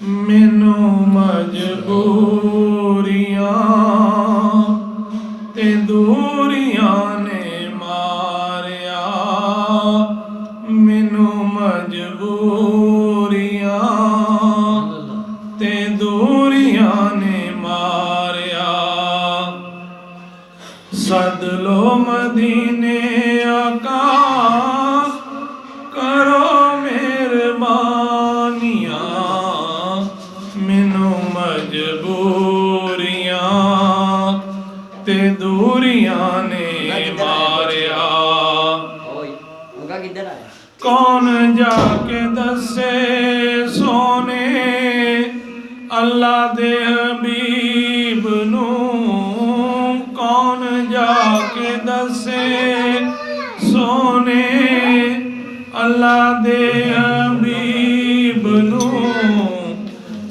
मैनू मजबूरियां ते दूरियां ने मारिया, मैनू मजबूरियां ते दूरियां ने मारिया। सद लो मदीने आका करो मेहरबानियां, मैनू मजबूरियां ते दूरियां ने मारिया। कौन जाके दसे सोने अल्लाह दे हबीब नू, कौन जाके दसे सोने अल्लाह दे हबीब नू।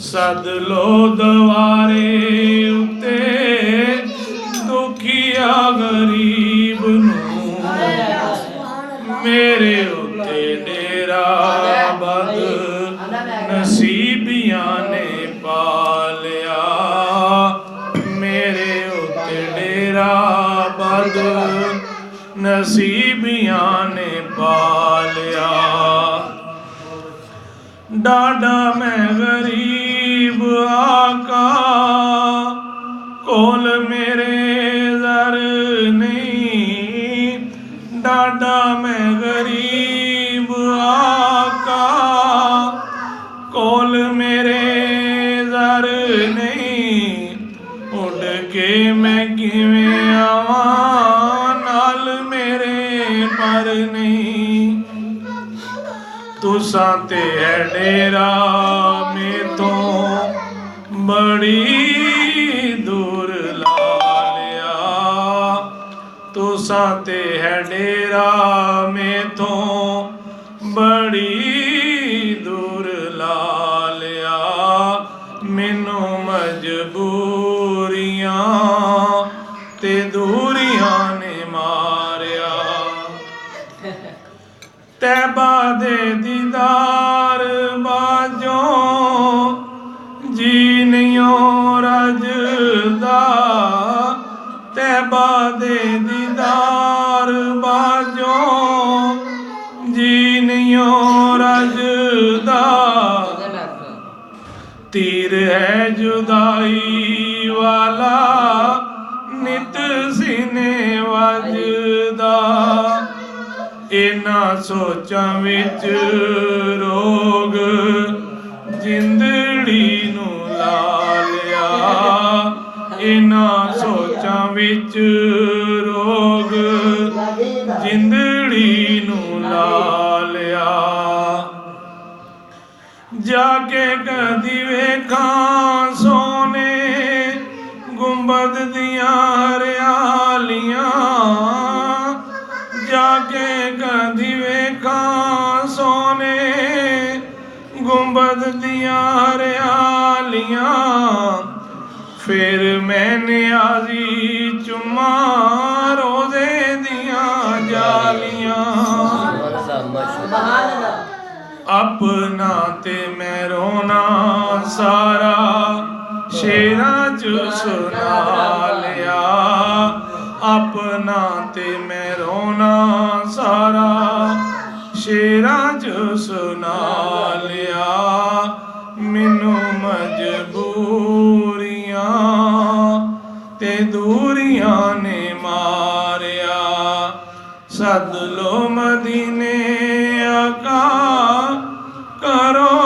सद लो दवारे उते दुखिया गरीब नू, मेरे उते डेरा बद नसीबियां ने पालिया, मेरे उते डेरा बद नसीबियां ने पालिया। डाडा मैं गरीब आका कोल मेरे दर नहीं, डाडा मैं गरीब आका कोल मेरे दर नहीं। उड़ के मैं किवें आवां नाल मेरे पर नहीं, तुसां ते है डेरा मेथों बड़ी दूर ला लिया, तुसां ते है डेरा मेथों बड़ी दूर ला लिया। मैनू मजबूरियां ते दूरियां ने मारिया। तैबा दे दीदार बाजों जी नहीं रजदा, तैबा दे दीदार बाजों जी नहीं रजदा। तीर है जुदाई वाला नित सीने वजदा, इन्हां सोचां विच रोग जिंदड़ी नू ला लिया, इन्हां सोचां विच रोग जिंदड़ी नू ला लिया। जाके कदी वेखां सोने गुंबद दियां हरियालियां, जाके कदी वेखां सोने गुंबद दियां हरियालियां। फिर मैं नियाज़ी चुम्मा रोज़े दियां जालियां। अपना ते मैं रोना सारा शेरां च सुना लिया, अपना ते मैं रोना सारा शेरां च सुना लिया। मैनू मजबूरियां ते दूरियां ने मारिया। सद लो मदीने आका करो